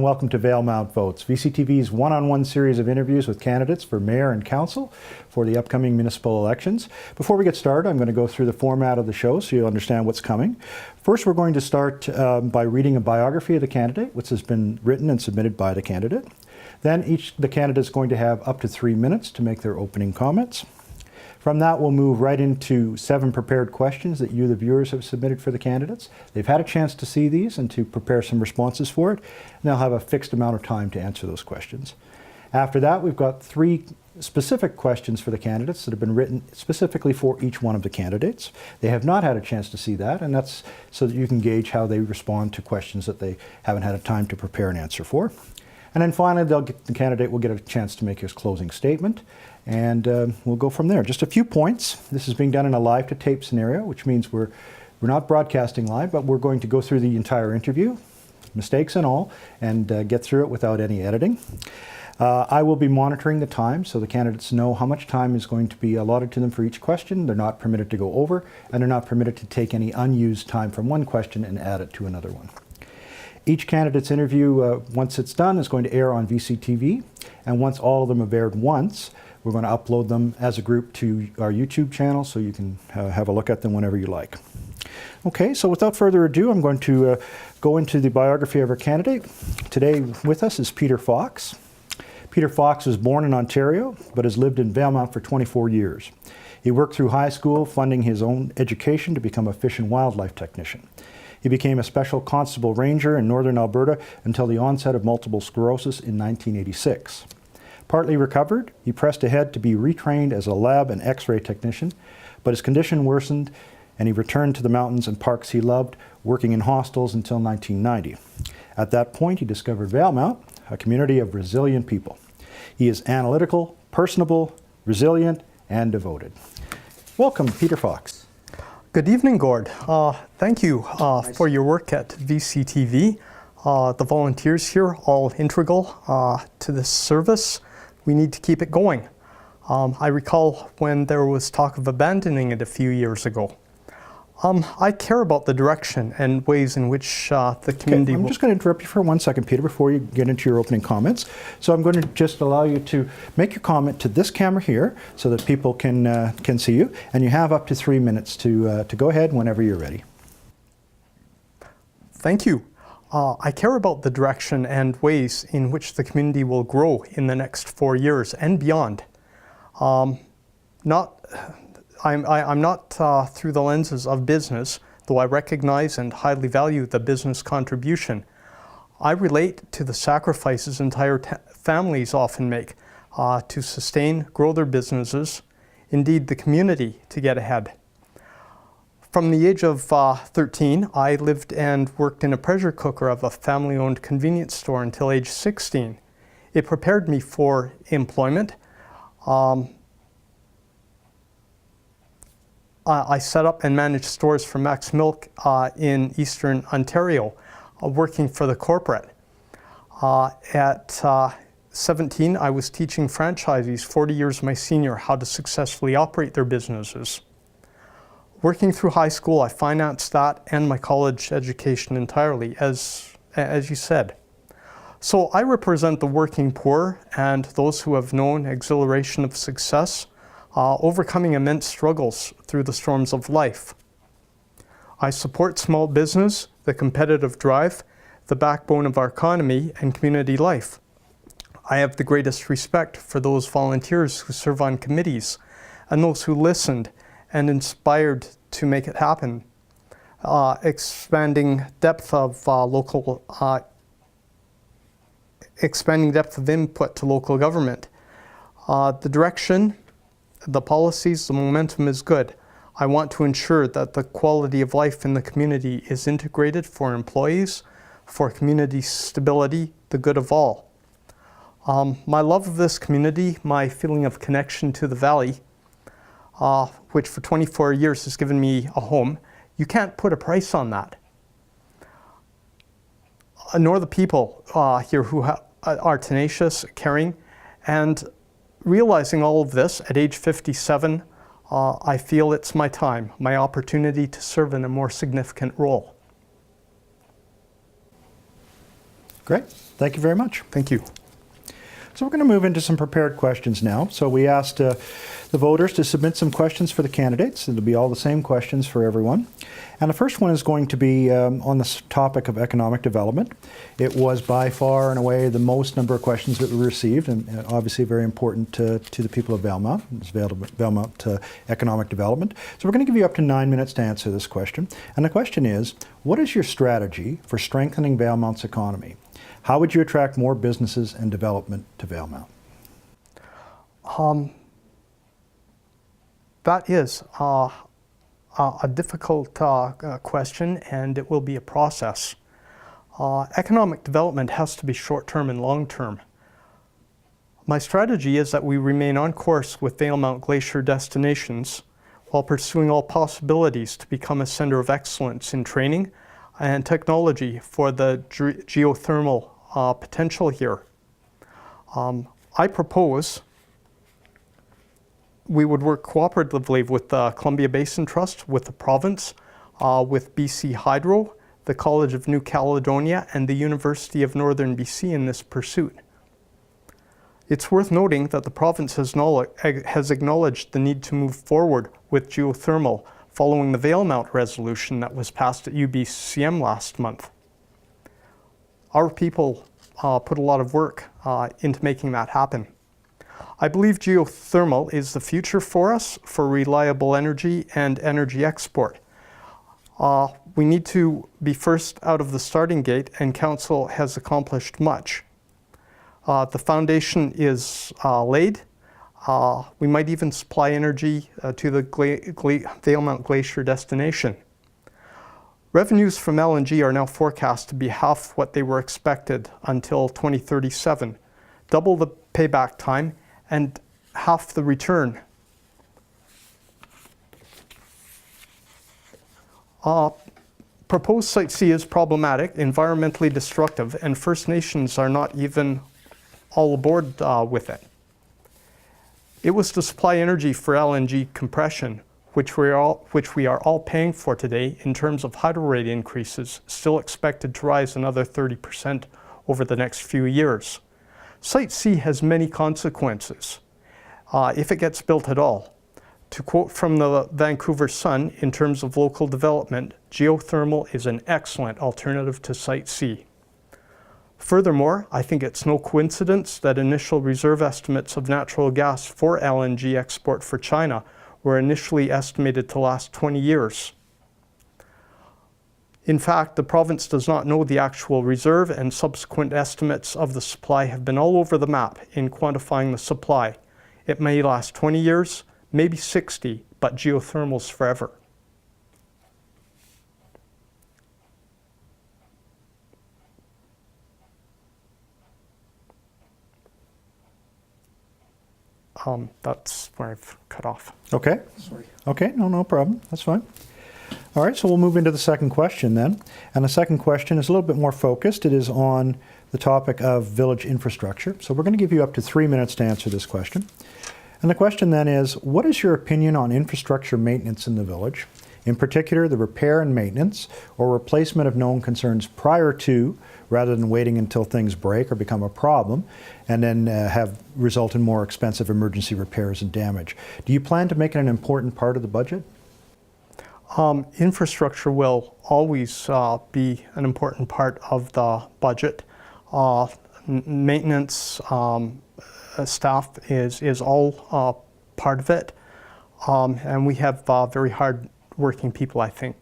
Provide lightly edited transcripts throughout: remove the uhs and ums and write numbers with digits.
welcome to Valemount Votes, VCTV's one-on-one series of interviews with candidates for mayor and council for the upcoming municipal elections. Before we get started, I'm going to go through the format of the show so you'll understand what's coming. First, we're going to start by reading a biography of the candidate, which has been written and submitted by the candidate. Then the candidate is going to have up to 3 minutes to make their opening comments. From that, we'll move right into 7 prepared questions that you, the viewers, have submitted for the candidates. They've had a chance to see these and to prepare some responses for it, and they'll have a fixed amount of time to answer those questions. After that, we've got 3 specific questions for the candidates that have been written specifically for each one of the candidates. They have not had a chance to see that, and that's so that you can gauge how they respond to questions that they haven't had a time to prepare an answer for. And then finally, the candidate will get a chance to make his closing statement, and we'll go from there. Just a few points. This is being done in a live-to-tape scenario, which means we're not broadcasting live, but we're going to go through the entire interview, mistakes and all, and get through it without any editing. I will be monitoring the time, so the candidates know how much time is going to be allotted to them for each question. They're not permitted to go over, and they're not permitted to take any unused time from one question and add it to another one. Each candidate's interview, once it's done, is going to air on VCTV, and once all of them have aired once, we're going to upload them as a group to our YouTube channel so you can have a look at them whenever you like. Okay, so without further ado, I'm going to go into the biography of our candidate. Today with us is Peter Fox. Peter Fox was born in Ontario, but has lived in Valemount for 24 years. He worked through high school, funding his own education to become a fish and wildlife technician. He became a special constable ranger in northern Alberta until the onset of multiple sclerosis in 1986. Partly recovered, he pressed ahead to be retrained as a lab and x-ray technician, but his condition worsened and he returned to the mountains and parks he loved, working in hostels until 1990. At that point, he discovered Valemount, a community of resilient people. He is analytical, personable, resilient, and devoted. Welcome, Peter Fox. Good evening, Gord. Thank you for your work at VCTV. The volunteers here, all integral to this service. We need to keep it going. I recall when there was talk of abandoning it a few years ago. I care about the direction and ways in which the community... I'm just going to interrupt you for 1 second, Peter, before you get into your opening comments. So I'm going to just allow you to make your comment to this camera here so that people can see you, and you have up to 3 minutes to go ahead whenever you're ready. Thank you. I care about the direction and ways in which the community will grow in the next 4 years and beyond. I'm not through the lenses of business, though I recognize and highly value the business contribution. I relate to the sacrifices entire families often make to sustain, grow their businesses, indeed the community, to get ahead. From the age of 13, I lived and worked in a pressure cooker of a family-owned convenience store until age 16. It prepared me for employment. I set up and managed stores for Max Milk in Eastern Ontario, working for the corporate. At 17, I was teaching franchisees, 40 years my senior, how to successfully operate their businesses. Working through high school, I financed that and my college education entirely, as you said. So I represent the working poor and those who have known exhilaration of success, overcoming immense struggles through the storms of life. I support small business, the competitive drive, the backbone of our economy and community life. I have the greatest respect for those volunteers who serve on committees and those who listened and inspired to make it happen. Expanding depth of input to local government. The direction, the policies, the momentum is good. I want to ensure that the quality of life in the community is integrated for employees, for community stability, the good of all. My love of this community, my feeling of connection to the valley, which for 24 years has given me a home, you can't put a price on that. Nor the people here who are tenacious, caring, and realizing all of this at age 57, I feel it's my time, my opportunity to serve in a more significant role. Great. Thank you very much. Thank you. So we're going to move into some prepared questions now. So we asked the voters to submit some questions for the candidates. It'll be all the same questions for everyone. And the first one is going to be on the topic of economic development. It was by far and away the most number of questions that we received, and obviously very important to the people of Valemount. It's Valemount economic development. So we're going to give you up to 9 minutes to answer this question. And the question is, what is your strategy for strengthening Valemount's economy? How would you attract more businesses and development to Valemount? That is a difficult question, and it will be a process. Economic development has to be short-term and long-term. My strategy is that we remain on course with Valemount Glacier destinations while pursuing all possibilities to become a center of excellence in training and technology for the geothermal potential here. I propose we would work cooperatively with the Columbia Basin Trust, with the province, with BC Hydro, the College of New Caledonia, and the University of Northern BC in this pursuit. It's worth noting that the province has acknowledged the need to move forward with geothermal following the Valemount resolution that was passed at UBCM last month. Our people put a lot of work into making that happen. I believe geothermal is the future for us for reliable energy and energy export. We need to be first out of the starting gate, and Council has accomplished much. The foundation is laid. We might even supply energy to the Valemount Glacier destination. Revenues from LNG are now forecast to be half what they were expected until 2037, double the payback time, and half the return. Proposed Site C is problematic, environmentally destructive, and First Nations are not even all aboard with it. It was to supply energy for LNG compression, which we are all paying for today in terms of hydro rate increases, still expected to rise another 30% over the next few years. Site C has many consequences, if it gets built at all. To quote from the Vancouver Sun, in terms of local development, geothermal is an excellent alternative to Site C. Furthermore, I think it's no coincidence that initial reserve estimates of natural gas for LNG export for China were initially estimated to last 20 years. In fact, the province does not know the actual reserve, and subsequent estimates of the supply have been all over the map in quantifying the supply. It may last 20 years, maybe 60, but geothermal's forever. That's where I've cut off. Okay. Sorry. Okay, no problem. That's fine. All right, so we'll move into the second question then. And the second question is a little bit more focused. It is on the topic of village infrastructure. So we're going to give you up to 3 minutes to answer this question. And the question then is, what is your opinion on infrastructure maintenance in the village? In particular, the repair and maintenance or replacement of known concerns prior to, rather than waiting until things break or become a problem, and then result in more expensive emergency repairs and damage. Do you plan to make it an important part of the budget? Infrastructure will always be an important part of the budget. Maintenance staff is all part of it, and we have very hard working people, I think,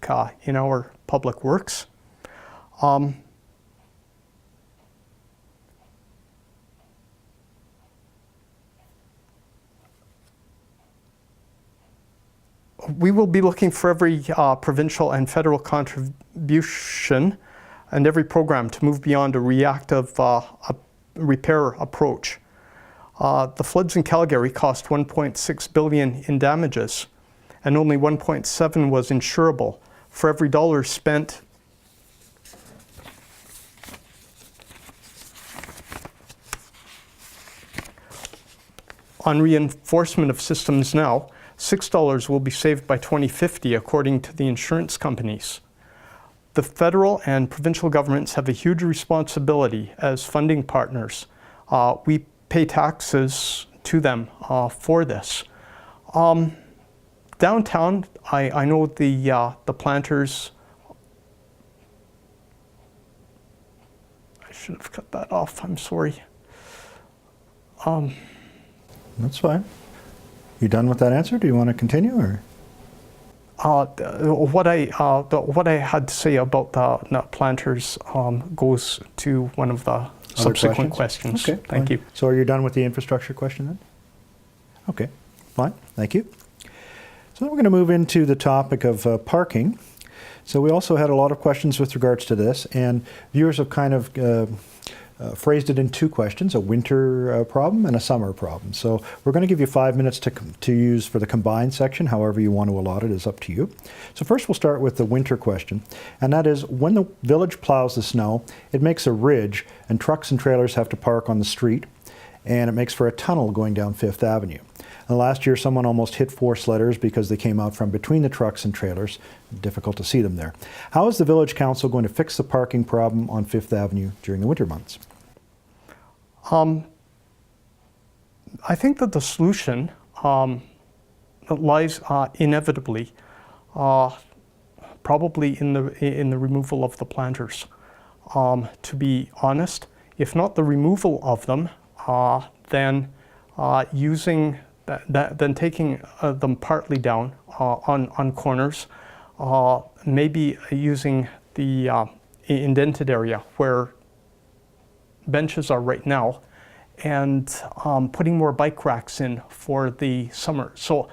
in our public works. We will be looking for every provincial and federal contribution and every program to move beyond a reactive repair approach. The floods in Calgary cost $1.6 billion in damages, and only $1.7 was insurable. For every dollar spent on reinforcement of systems now, $6 will be saved by 2050, according to the insurance companies. the federal and provincial governments have a huge responsibility as funding partners. We pay taxes to them for this. Downtown, I know the planters. I should have cut that off. I'm sorry. That's fine. You done with that answer? Do you want to continue, or? What I had to say about the planters goes to one of the subsequent questions. Okay, Thank you. So are you done with the infrastructure question then? Okay, fine. Thank you. So then we're going to move into the topic of parking. So we also had a lot of questions with regards to this, and viewers have kind of phrased it in two questions, a winter problem and a summer problem. So we're going to give you 5 minutes to use for the combined section. However you want to allot it is up to you. So first we'll start with the winter question, and that is, when the village plows the snow, it makes a ridge and trucks and trailers have to park on the street, and it makes for a tunnel going down Fifth Avenue. And last year someone almost hit 4 sledders because they came out from between the trucks and trailers. Difficult to see them there. How is the village council going to fix the parking problem on Fifth Avenue during the winter months? I think that the solution lies inevitably, probably in the removal of the planters. To be honest, if not the removal of them, then then taking them partly down on corners, maybe using the indented area where benches are right now, and putting more bike racks in for the summer. So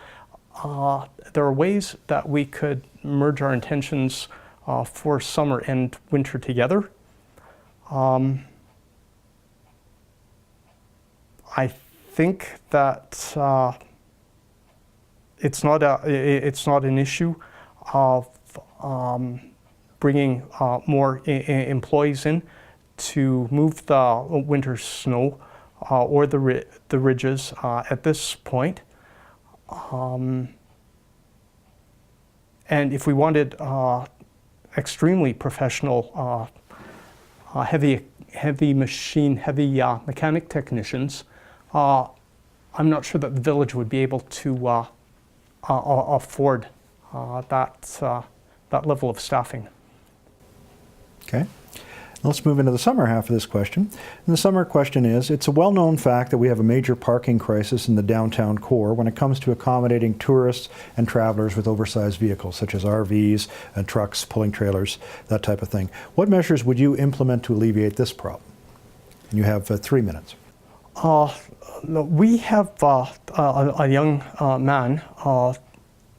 there are ways that we could merge our intentions for summer and winter together. I think that it's not an issue of bringing more employees in to move the winter snow or the ridges at this point. And if we wanted extremely professional, heavy mechanic technicians, I'm not sure that the village would be able to afford that level of staffing. Okay. Let's move into the summer half of this question. And the summer question is, it's a well-known fact that we have a major parking crisis in the downtown core when it comes to accommodating tourists and travelers with oversized vehicles, such as RVs and trucks, pulling trailers, that type of thing. What measures would you implement to alleviate this problem? And you have 3 minutes. We have a young man,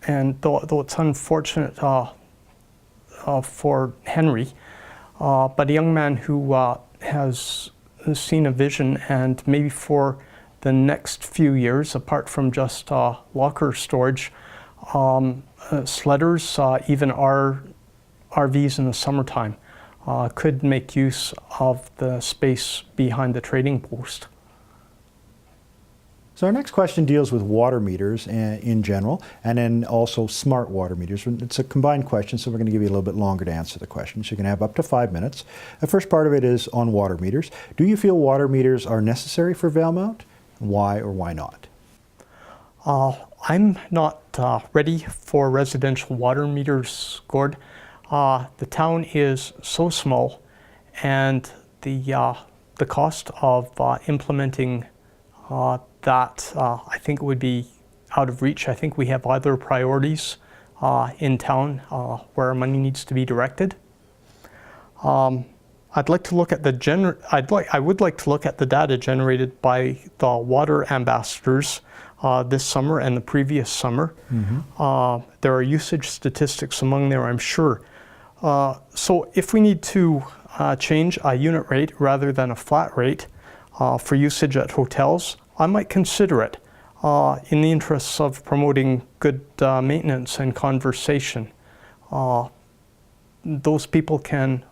and though it's unfortunate for Henry, but a young man who has seen a vision, and maybe for the next few years, apart from just locker storage, sledders, even RVs in the summertime, could make use of the space behind the trading post. So our next question deals with water meters in general, and then also smart water meters. It's a combined question, so we're going to give you a little bit longer to answer the question. So you can have up to 5 minutes. The first part of it is on water meters. Do you feel water meters are necessary for Valemount? Why or why not? I'm not ready for residential water meters, Gord. The town is so small, and the cost of implementing that I think would be out of reach. I think we have other priorities in town where our money needs to be directed. I'd like to look at I would like to look at the data generated by the water ambassadors this summer and the previous summer. Mm-hmm. There are usage statistics among there, I'm sure. So if we need to change a unit rate rather than a flat rate for usage at hotels, I might consider it in the interests of promoting good maintenance and conversation. Those people can,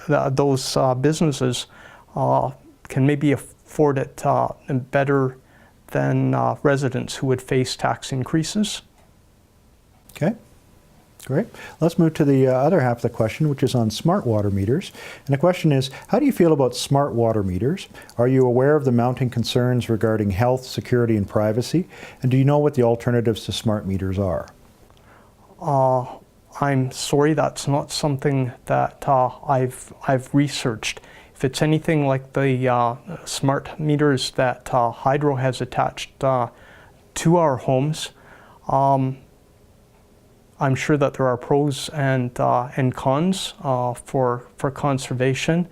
those businesses can maybe afford it better than residents who would face tax increases. Okay. Great. Let's move to the other half of the question, which is on smart water meters. And the question is, how do you feel about smart water meters? Are you aware of the mounting concerns regarding health, security, and privacy? And do you know what the alternatives to smart meters are? I'm sorry, that's not something that I've researched. If it's anything like the smart meters that Hydro has attached to our homes, I'm sure that there are pros and cons for conservation.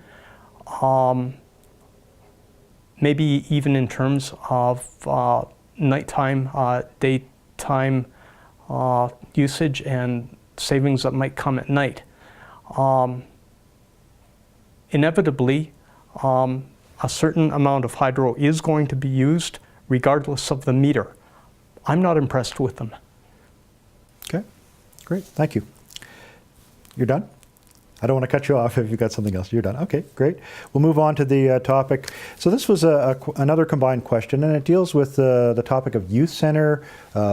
Maybe even in terms of nighttime, daytime usage and savings that might come at night. Inevitably, a certain amount of hydro is going to be used regardless of the meter. I'm not impressed with them. Okay, great, thank you. You're done? I don't want to cut you off if you've got something else. You're done. Okay, great. We'll move on to the topic. So this was another combined question, and it deals with the topic of youth center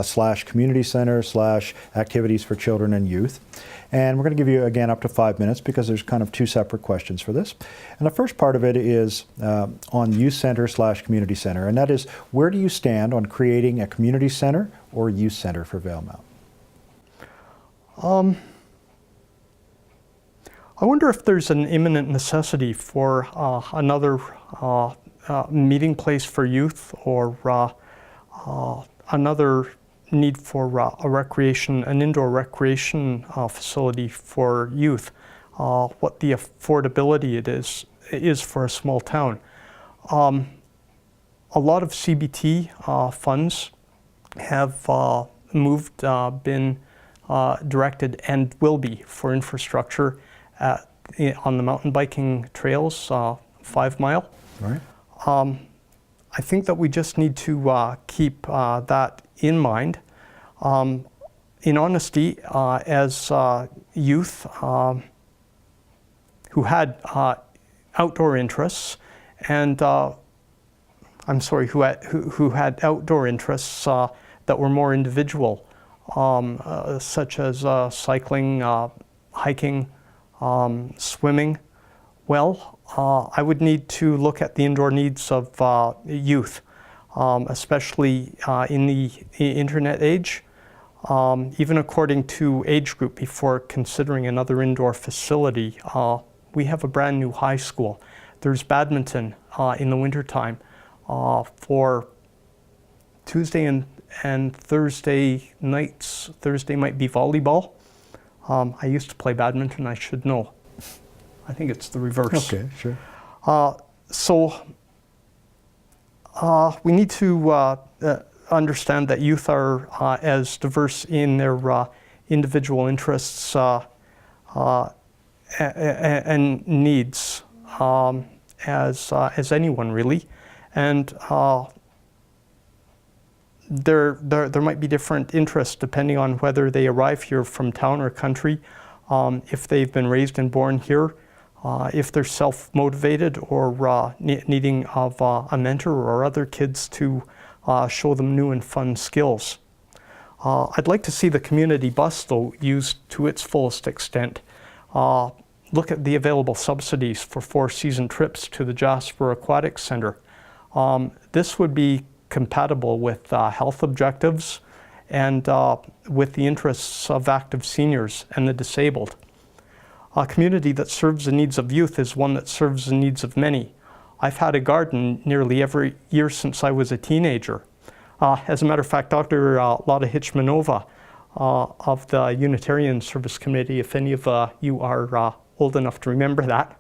slash community center slash activities for children and youth. And we're going to give you, again, up to 5 minutes because there's kind of two separate questions for this. And the first part of it is on youth center slash community center, and that is, where do you stand on creating a community center or youth center for Valemount? I wonder if there's an imminent necessity for another meeting place for youth, or another need for an indoor recreation facility for youth. What the affordability is for a small town. A lot of CBT funds have been directed and will be for infrastructure on the mountain biking trails, 5 Mile. Right. I think that we just need to keep that in mind. In honesty, as youth who had outdoor interests, and who had outdoor interests that were more individual, such as cycling, hiking, swimming. Well, I would need to look at the indoor needs of youth, especially in the internet age, even according to age group before considering another indoor facility. We have a brand new high school. There's badminton in the wintertime. For Tuesday and Thursday nights. Thursday might be volleyball. I used to play badminton, I should know. I think it's the reverse. Okay, sure. So we need to understand that youth are as diverse in their individual interests and needs as anyone, really. And there might be different interests depending on whether they arrive here from town or country, if they've been raised and born here, if they're self-motivated or needing of a mentor or other kids to show them new and fun skills. I'd like to see the community bus, though, used to its fullest extent. Look at the available subsidies for 4-season trips to the Jasper Aquatic Centre. This would be compatible with health objectives and with the interests of active seniors and the disabled. A community that serves the needs of youth is one that serves the needs of many. I've had a garden nearly every year since I was a teenager. As a matter of fact, Dr. Lotta Hitchmanova of the Unitarian Service Committee, if any of you are old enough to remember that,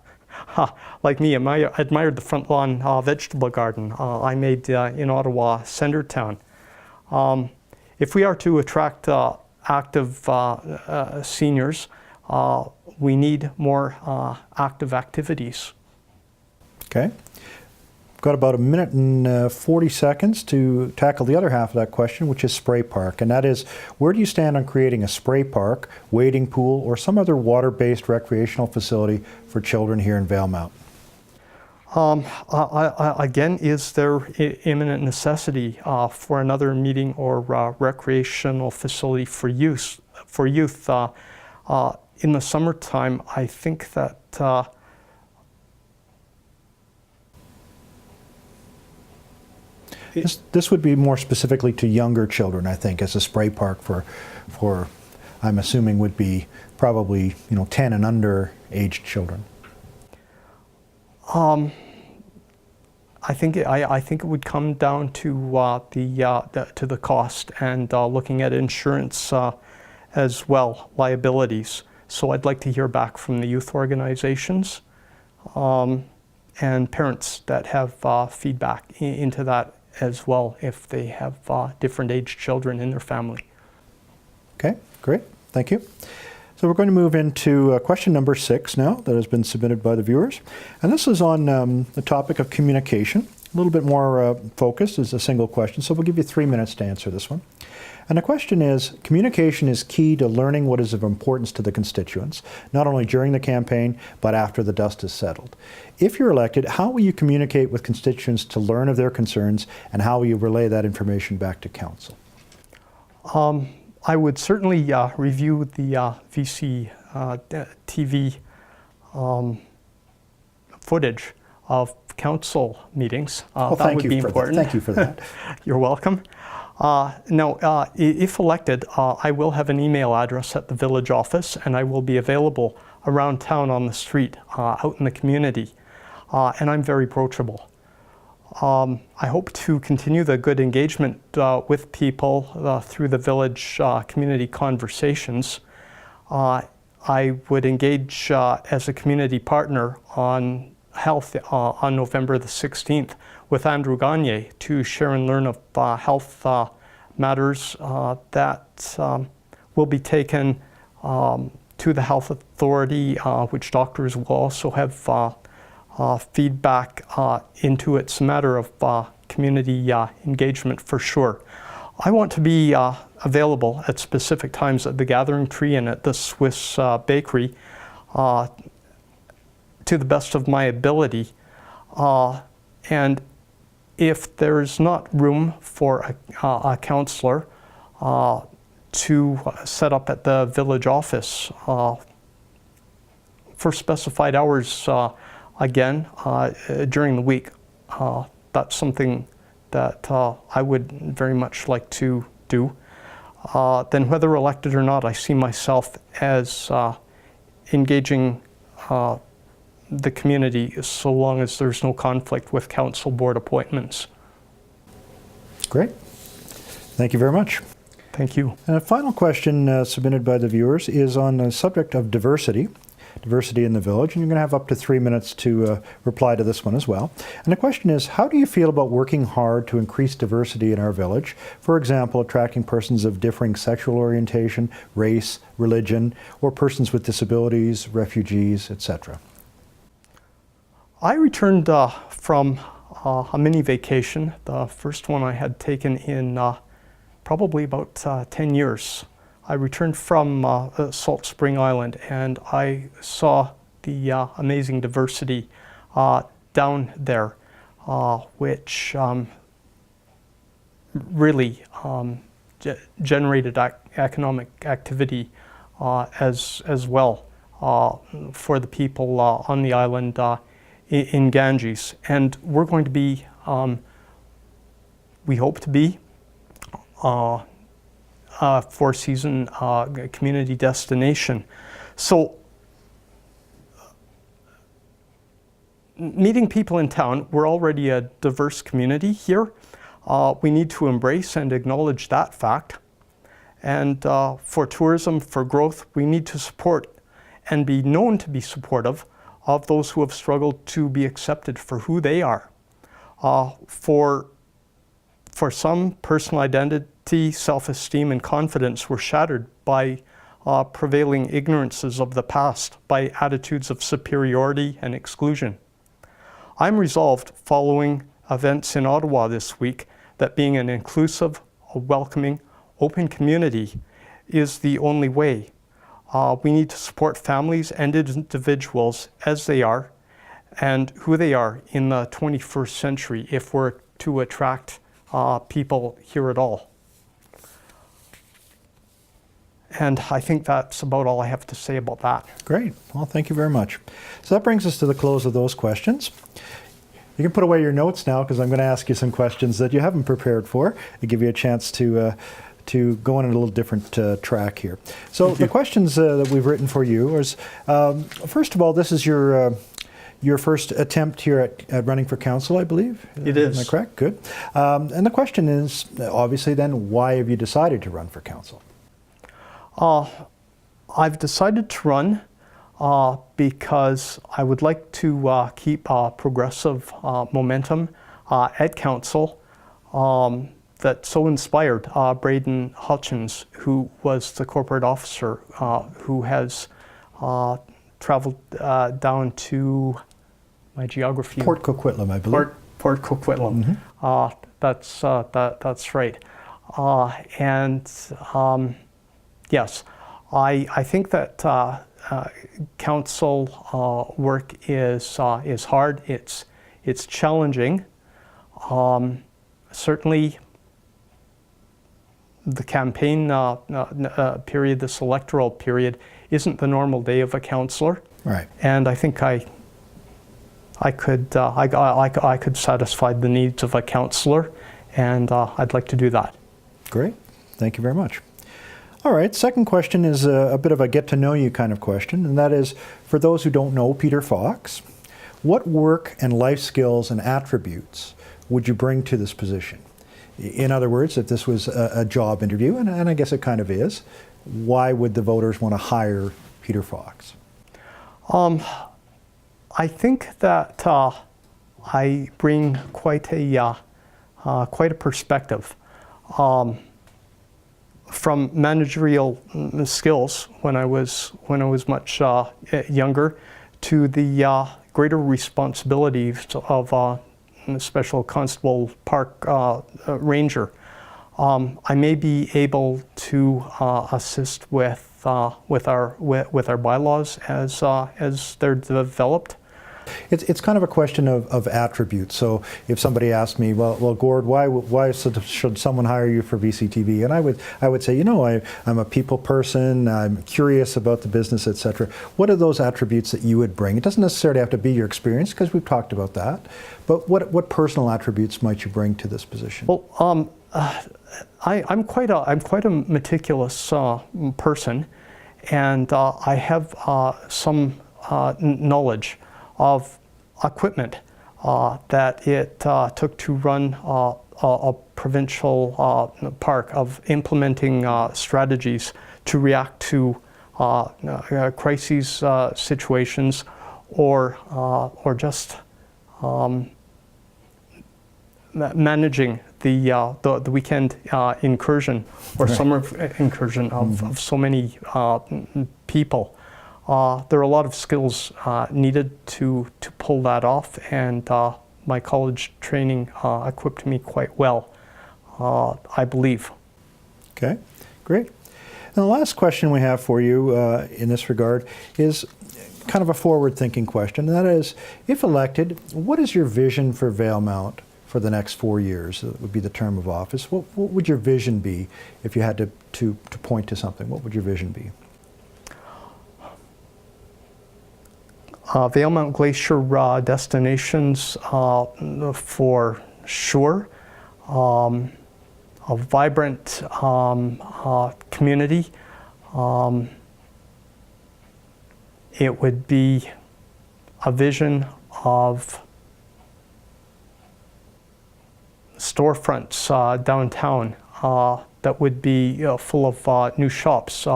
like me, I admired the front lawn vegetable garden I made in Ottawa Centertown. If we are to attract active seniors, we need more active activities. Okay. Got about 1 minute and 40 seconds to tackle the other half of that question, which is spray park. And that is, where do you stand on creating a spray park, wading pool, or some other water-based recreational facility for children here in Valemount? Again, is there imminent necessity for another meeting or recreational facility for youth for youth. In the summertime, I think that This would be more specifically to younger children, I think, as a spray park for I'm assuming would be probably 10 and under aged children. I think it would come down to the cost and looking at insurance as well, liabilities. So I'd like to hear back from the youth organizations and parents that have feedback into that as well, if they have different aged children in their family. Okay, great, thank you. So we're going to move into question number 6 now that has been submitted by the viewers. And this is on the topic of communication. A little bit more focused, is a single question, so we'll give you 3 minutes to answer this one. And the question is, communication is key to learning what is of importance to the constituents, not only during the campaign, but after the dust is settled. If you're elected, how will you communicate with constituents to learn of their concerns, and how will you relay that information back to council? I would certainly review the VCTV footage of council meetings. That would be important. Thank you for that. You're welcome. Now, if elected, I will have an email address at the village office, and I will be available around town on the street, out in the community, and I'm very approachable. I hope to continue the good engagement with people through the village community conversations. I would engage as a community partner on health on November the 16th with Andrew Gagne to share and learn of health matters that will be taken to the health authority, which doctors will also have feedback into. It's a matter of community engagement for sure. I want to be available at specific times at the Gathering Tree and at the Swiss Bakery to the best of my ability. And if there's not room for a councillor to set up at the village office for specified hours, again, during the week, that's something that I would very much like to do. Then whether elected or not, I see myself as engaging the community so long as there's no conflict with council board appointments. Great. Thank you very much. Thank you. And a final question submitted by the viewers is on the subject of diversity in the village, and you're going to have up to 3 minutes to reply to this one as well. And the question is, how do you feel about working hard to increase diversity in our village? For example, attracting persons of differing sexual orientation, race, religion, or persons with disabilities, refugees, etc. I returned from a mini vacation, the first one I had taken in probably about 10 years. I returned from Salt Spring Island, and I saw the amazing diversity down there, which really generated economic activity as well for the people on the island in Ganges. And we're going to be, we hope to be, four-season community destination. So meeting people in town, we're already a diverse community here. We need to embrace and acknowledge that fact. And for tourism, for growth, we need to support and be known to be supportive of those who have struggled to be accepted for who they are. For some, personal identity, self-esteem, and confidence were shattered by prevailing ignorances of the past, by attitudes of superiority and exclusion. I'm resolved, following events in Ottawa this week, that being an inclusive, a welcoming, open community is the only way. We need to support families and individuals as they are and who they are in the 21st century if we're to attract people here at all. And I think that's about all I have to say about that. Great. Well, thank you very much. So that brings us to the close of those questions. You can put away your notes now because I'm going to ask you some questions that you haven't prepared for to give you a chance to go on a little different track here. So the questions that we've written for you is, first of all, this is your first attempt here at running for council, I believe. It is. Am I correct? Good. And the question is, obviously then, why have you decided to run for council? I've decided to run because I would like to keep progressive momentum at council that so inspired Braden Hutchins, who was the corporate officer who has traveled down to my geography. Port Coquitlam, I believe. Port Coquitlam. Mm-hmm. That's right. Yes, I think that council work is hard. It's challenging. Certainly, the campaign period, this electoral period, isn't the normal day of a councillor. Right. And I think I could satisfy the needs of a councillor, and I'd like to do that. Great. Thank you very much. All right, second question is a bit of a get-to-know-you kind of question, and that is, for those who don't know Peter Fox, what work and life skills and attributes would you bring to this position? In other words, if this was a job interview, and I guess it kind of is, why would the voters want to hire Peter Fox? I think that I bring quite a perspective. From managerial skills when I was much younger, to the greater responsibilities of Special Constable Park Ranger. I may be able to assist with our bylaws as they're developed. It's kind of a question of attributes. So if somebody asked me, well, Gord, why should someone hire you for VCTV? And I would say, I'm a people person. I'm curious about the business, etc. What are those attributes that you would bring? It doesn't necessarily have to be your experience, because we've talked about that. But what personal attributes might you bring to this position? Well, I'm quite a meticulous person, and I have some knowledge of equipment that it took to run a provincial park, of implementing strategies to react to crises situations, or just managing the weekend incursion or summer incursion of so many people. There are a lot of skills needed to pull that off, and my college training equipped me quite well, I believe. Okay, great. And the last question we have for you in this regard is kind of a forward-thinking question, and that is, if elected, what is your vision for Valemount for the next 4 years? That would be the term of office. What would your vision be if you had to point to something? What would your vision be? Valemount Glacier destinations for sure. A vibrant community. It would be a vision of storefronts downtown that would be full of new shops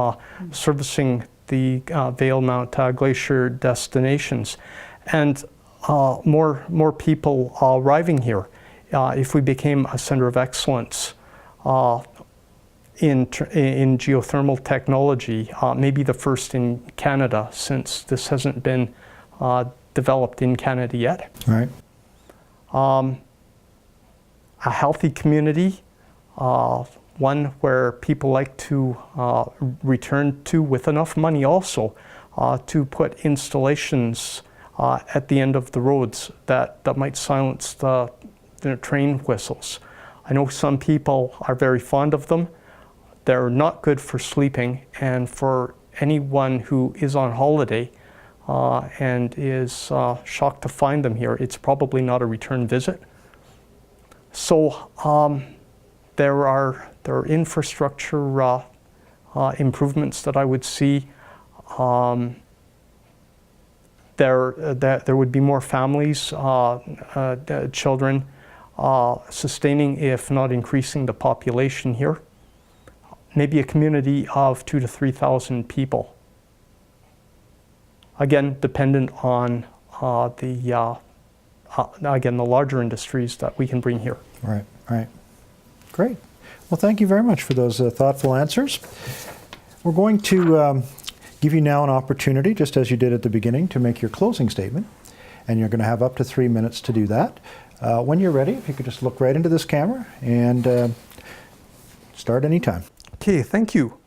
servicing the Valemount Glacier destinations, and more people arriving here. If we became a center of excellence in geothermal technology, maybe the first in Canada, since this hasn't been developed in Canada yet. Right. A healthy community, one where people like to return to, with enough money also to put installations at the end of the roads that might silence the train whistles. I know some people are very fond of them. They're not good for sleeping, and for anyone who is on holiday and is shocked to find them here, it's probably not a return visit. So there are infrastructure improvements that I would see. There would be more families, children, sustaining, if not increasing, the population here. Maybe a community of 2,000 to 3,000 people. Again, dependent on the larger industries that we can bring here. Right, right. Great. Well, thank you very much for those thoughtful answers. We're going to give you now an opportunity, just as you did at the beginning, to make your closing statement. And you're going to have up to 3 minutes to do that. When you're ready, if you could just look right into this camera and start anytime. Okay, thank you.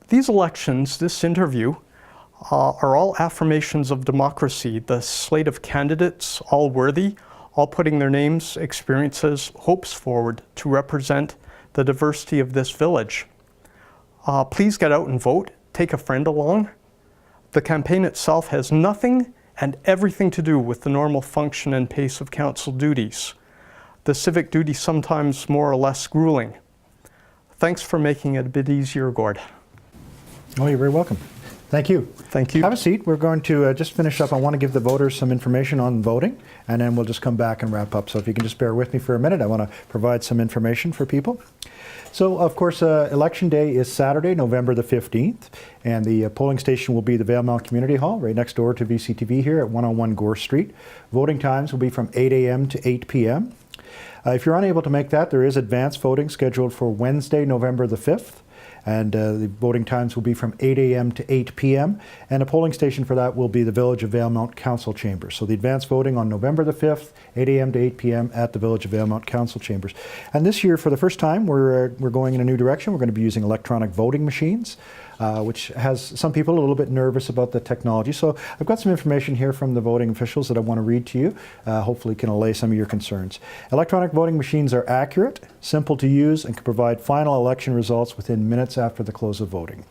These elections, this interview, are all affirmations of democracy. The slate of candidates, all worthy, all putting their names, experiences, hopes forward to represent the diversity of this village. Please get out and vote. Take a friend along. The campaign itself has nothing and everything to do with the normal function and pace of council duties. The civic duty sometimes more or less grueling. Thanks for making it a bit easier, Gord. Oh, you're very welcome. Thank you. Thank you. Have a seat. We're going to just finish up. I want to give the voters some information on voting, and then we'll just come back and wrap up. So if you can just bear with me for a minute, I want to provide some information for people. So, of course, Election Day is Saturday, November the 15th, and the polling station will be the Valemount Community Hall, right next door to VCTV here at 101 Gore Street. Voting times will be from 8 a.m. to 8 p.m. If you're unable to make that, there is advance voting scheduled for Wednesday, November the 5th. And the voting times will be from 8 a.m. to 8 p.m. And a polling station for that will be the Village of Valemount Council Chambers. So the advance voting on November the 5th, 8 a.m. to 8 p.m. at the Village of Valemount Council Chambers. And this year, for the first time, we're going in a new direction. We're going to be using electronic voting machines, which has some people a little bit nervous about the technology. So I've got some information here from the voting officials that I want to read to you. Hopefully can allay some of your concerns. Electronic voting machines are accurate, simple to use, and can provide final election results within minutes after the close of voting.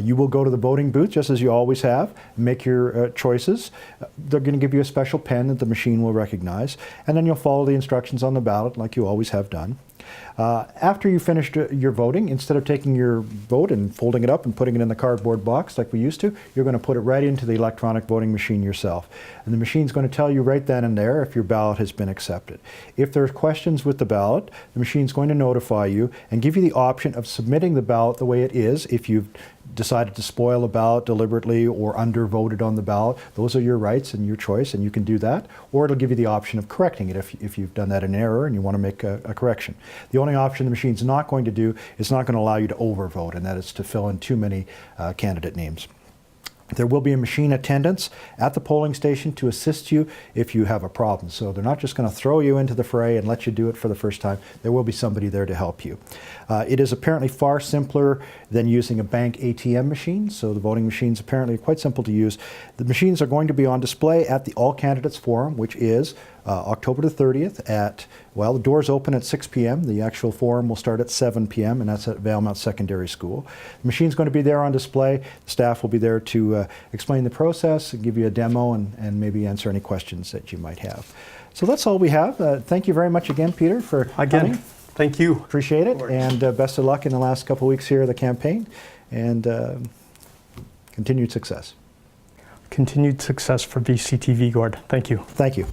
You will go to the voting booth just as you always have, make your choices. They're going to give you a special pen that the machine will recognize, and then you'll follow the instructions on the ballot like you always have done. After you finished your voting, instead of taking your vote and folding it up and putting it in the cardboard box like we used to, you're going to put it right into the electronic voting machine yourself. And the machine's going to tell you right then and there if your ballot has been accepted. If there's questions with the ballot, the machine's going to notify you and give you the option of submitting the ballot the way it is. If you've decided to spoil a ballot deliberately or undervoted on the ballot, those are your rights and your choice, and you can do that. Or it'll give you the option of correcting it if you've done that in error and you want to make a correction. The only option the machine's not going to do is not going to allow you to overvote, and that is to fill in too many candidate names. There will be a machine attendant at the polling station to assist you if you have a problem. So they're not just going to throw you into the fray and let you do it for the first time. There will be somebody there to help you. It is apparently far simpler than using a bank ATM machine. So the voting machines apparently are quite simple to use. The machines are going to be on display at the All Candidates Forum, which is October the 30th at, well, the doors open at 6 p.m. The actual forum will start at 7 p.m. and that's at Valemount Secondary School. The machine's going to be there on display. The staff will be there to explain the process and give you a demo and maybe answer any questions that you might have. So that's all we have. Thank you very much again, Peter, for coming. Thank you. Appreciate it. And best of luck in the last couple of weeks here of the campaign, and continued success. Continued success for VCTV, Gord. Thank you. Thank you.